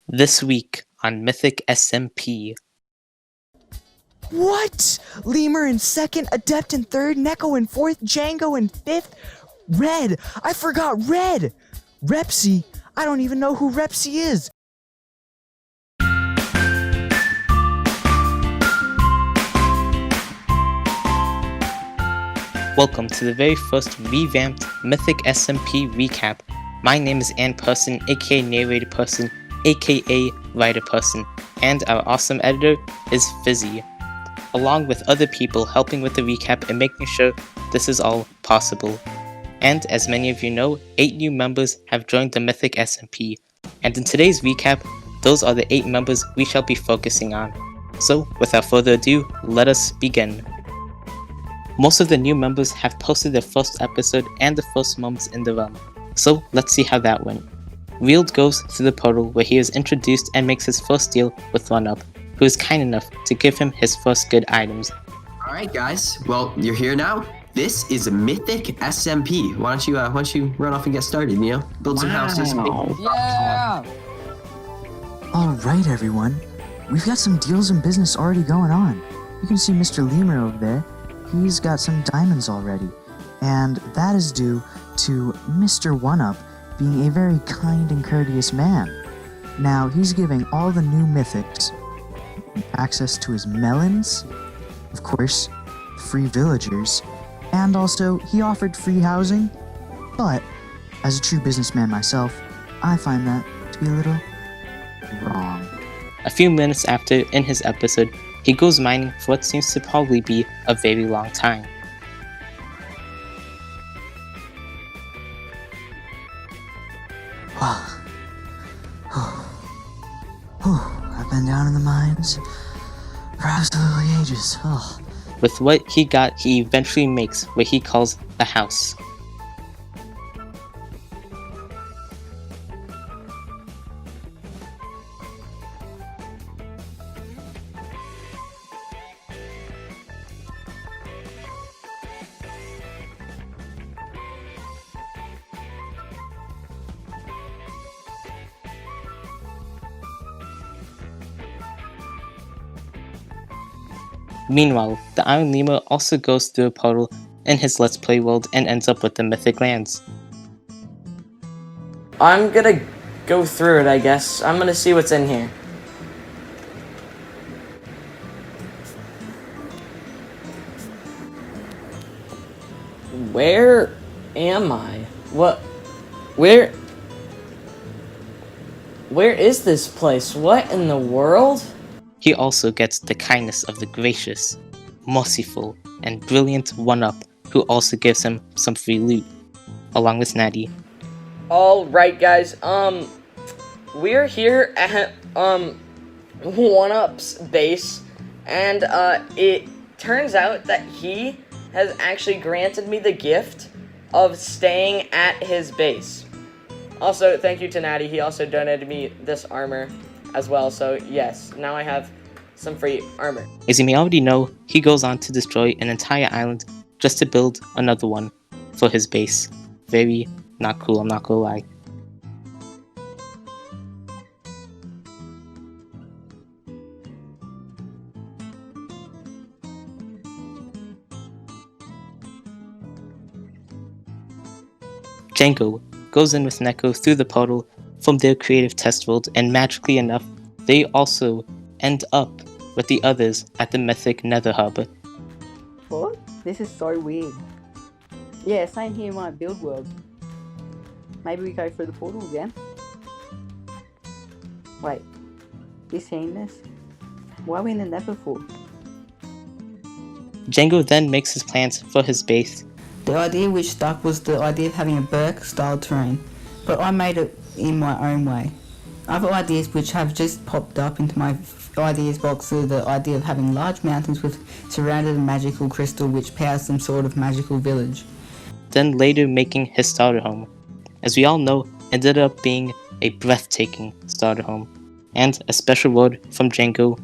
This week on Mythic SMP. What? Lemur in second, Adept in third, Neko in fourth, Django in fifth. Red! I forgot Red! Repsy? I don't even know who Repsy is. Welcome to the very first revamped Mythic SMP recap. My name is Ann Person, aka Narrator Person, aka Writer Person, and our awesome editor is Fizzy, along with other people helping with the recap and making sure this is all possible. And as many of you know, 8 new members have joined the Mythic SMP, and in today's recap, those are the 8 members we shall be focusing on. So, without further ado, let us begin. Most of the new members have posted their first episode and the first moments in the realm, so let's see how that went. Wield goes through the portal where he is introduced and makes his first deal with Run-Up, who is kind enough to give him his first good items. Alright guys, well you're here now. This is a Mythic SMP. Why don't you run off and get started, you know? Build some houses. Yeah! Alright everyone, we've got some deals and business already going on. You can see Mr. Lemur over there. He's got some diamonds already, and that is due to Mr. One-Up being a very kind and courteous man. Now, he's giving all the new mythics access to his melons, of course, free villagers, and also he offered free housing, but as a true businessman myself, I find that to be a little wrong. A few minutes after, in his episode, he goes mining for what seems to probably be a very long time. I've been down in the mines for absolutely ages. With what he got, he eventually makes what he calls the house. Meanwhile, the Iron Lemur also goes through a portal in his Let's Play world and ends up with the Mythic Lands. I'm gonna go through it, I guess. I'm gonna see what's in here. Where am I? Where is this place? What in the world? He also gets the kindness of the gracious, merciful, and brilliant One-Up, who also gives him some free loot, along with Natty. Alright guys, we're here at, One-Up's base, and, it turns out that he has actually granted me the gift of staying at his base. Also, thank you to Natty, he also donated me this armor as well, so yes, now I have some free armor. As you may already know, he goes on to destroy an entire island just to build another one for his base. Very not cool, I'm not gonna lie. Django goes in with Neko through the portal from their creative test world, and magically enough, they also end up with the others at the Mythic Nether Hub. What? This is so weird. Yeah, same here in my build world. Maybe we go through the portal again. Wait, you seen this? Why are we in the Nether for? Django then makes his plans for his base. The idea which stuck was the idea of having a Berk-style terrain, but I made it in my own way. Other ideas which have just popped up into my ideas box are the idea of having large mountains with surrounded a magical crystal which powers some sort of magical village. Then later making his starter home. As we all know, ended up being a breathtaking starter home, and a special word from Django,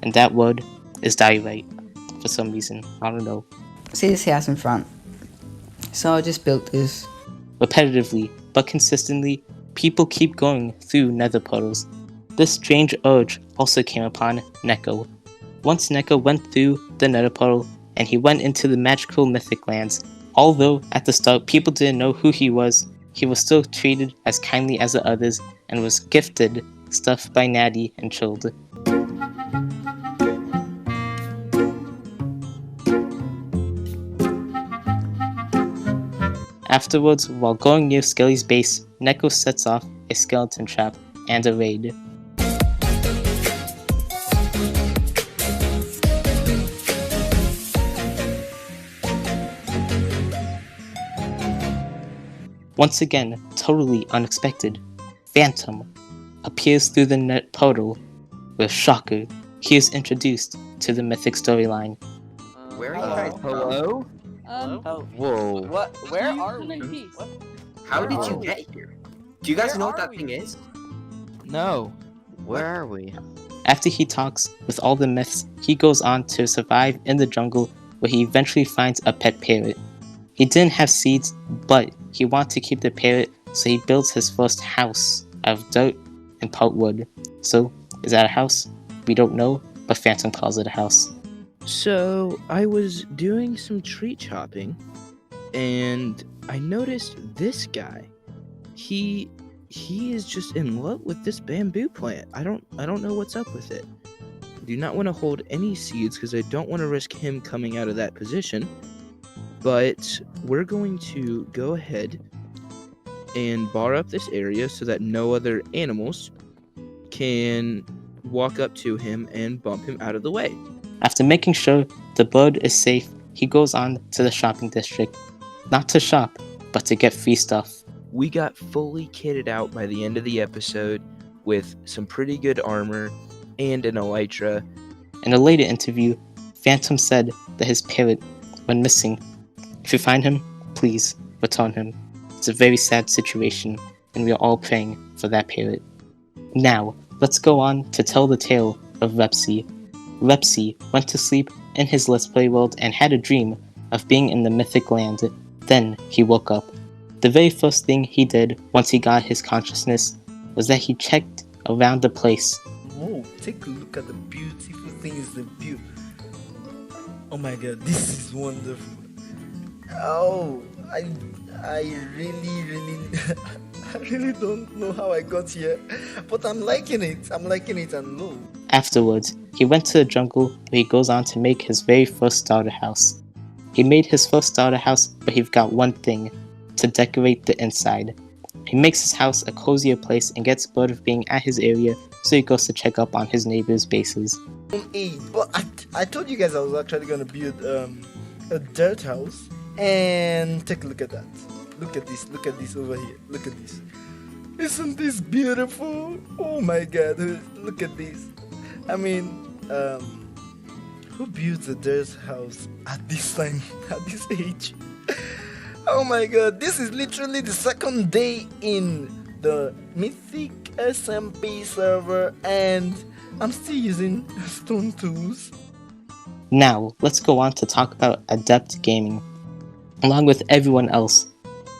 and that word is diorite. For some reason, I don't know. See this house in front? So I just built this. Repetitively, but consistently, people keep going through nether portals, This strange urge also came upon Neko. Once Neko went through the nether portal and he went into the magical mythic lands. Although at the start people didn't know who he was still treated as kindly as the others and was gifted stuff by Natty and chilled. Afterwards, while going near Skelly's base, Neko sets off a skeleton trap and a raid. Once again, totally unexpected, Phantom appears through the net portal. With shocker, he is introduced to the mythic storyline. Where are you guys? Hello? Whoa. What? Where are we? What? How did you get here? Do you guys know what that thing is? No. Where are we? After he talks with all the myths, he goes on to survive in the jungle where he eventually finds a pet parrot. He didn't have seeds, but he wanted to keep the parrot, so he builds his first house out of dirt and part wood. So, is that a house? We don't know, but Phantom calls it a house. So, I was doing some tree chopping, and I noticed this guy. He is just in love with this bamboo plant. I don't know what's up with it. I do not want to hold any seeds because I don't want to risk him coming out of that position. But we're going to go ahead and bar up this area so that no other animals can walk up to him and bump him out of the way. After making sure the bird is safe, he goes on to the shopping district. Not to shop, but to get free stuff. We got fully kitted out by the end of the episode with some pretty good armor and an elytra. In a later interview, Phantom said that his parrot went missing. If you find him, please return him. It's a very sad situation, and we are all praying for that parrot. Now, let's go on to tell the tale of Repsy. Repsy went to sleep in his Let's Play world and had a dream of being in the mythic land. Then he woke up. The very first thing he did once he got his consciousness was that he checked around the place. Whoa, take a look at the beautiful things, the view. Oh my god, this is wonderful. Oh, I really I really don't know how I got here, but I'm liking it and low. Afterwards, he went to the jungle where he goes on to make his very first starter house. He made his first starter house, but he forgot one thing: to decorate the inside. He makes his house a cozier place and gets bored of being at his area, so he goes to check up on his neighbors' bases. But I told you guys I was actually gonna build a dirt house, and take a look at that. Look at this over here. Look at this. Isn't this beautiful? Oh my god, look at this. I mean, who builds a dirt house at this time, at this age? Oh my god, this is literally the second day in the Mythic SMP server, and I'm still using stone tools. Now, let's go on to talk about Adept Gaming. Along with everyone else,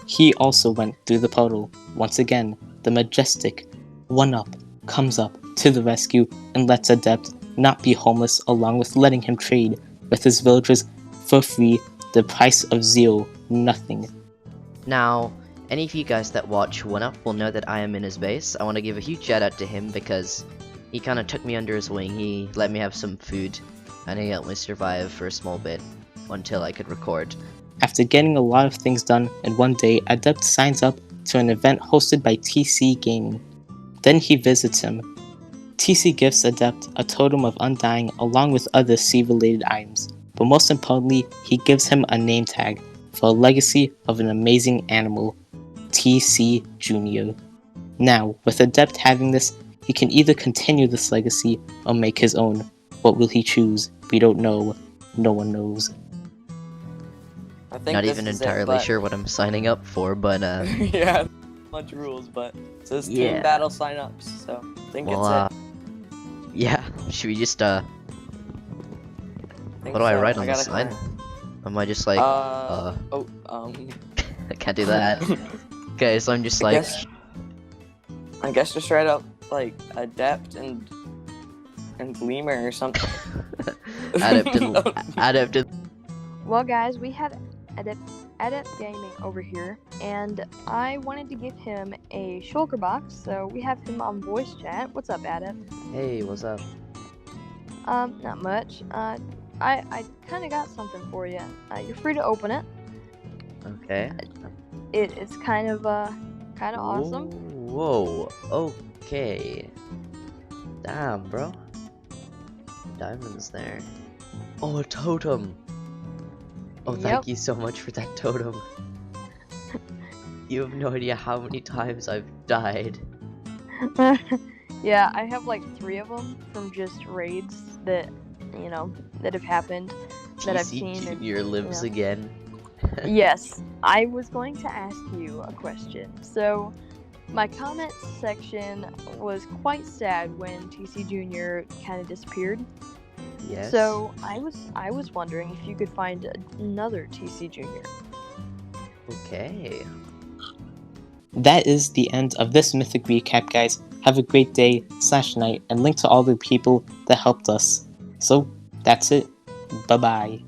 he also went through the portal. Once again, the majestic 1UP comes up to the rescue and lets Adept not be homeless, along with letting him trade with his villagers for free, the price of 0, nothing. Now, any of you guys that watch 1UP will know that I am in his base. I want to give a huge shout out to him because he kind of took me under his wing. He let me have some food and he helped me survive for a small bit until I could record. After getting a lot of things done in one day, Adept signs up to an event hosted by TC Gaming. Then he visits him. TC gifts Adept a totem of Undying along with other sea-related items, but most importantly, he gives him a name tag for a legacy of an amazing animal, TC Jr. Now, with Adept having this, he can either continue this legacy or make his own. What will he choose? We don't know. No one knows. I think Not this even is entirely it, but... sure what I'm signing up for, but yeah, much rules, but it says Yeah. team battle signups, so I think well, it's it. yeah. Should we just I think what do I so. write on the gotta sign? climb. Am I just like I I can't do that. Okay, so I'm just like guess just right up. like Adept and Lemur or something. Adept. Well, guys, we have Adept Gaming over here, and I wanted to give him a shulker box, so we have him on voice chat. What's up, Adept? Hey, what's up? Not much. I kind of got something for you. You're free to open it. Okay. It's kind of awesome. Whoa. Okay. Damn, bro. Diamonds there. Oh, a totem. Oh, thank you so much for that totem. You have no idea how many times I've died. Yeah, I have like 3 of them from just raids that that have happened that I've TC seen. Junior lives again. Yes, I was going to ask you a question. So, my comments section was quite sad when TC Junior kind of disappeared. Yes. So I was wondering if you could find another TC Junior. Okay. That is the end of this Mythic recap, guys. Have a great day / night, and link to all the people that helped us. So, that's it. Bye-bye.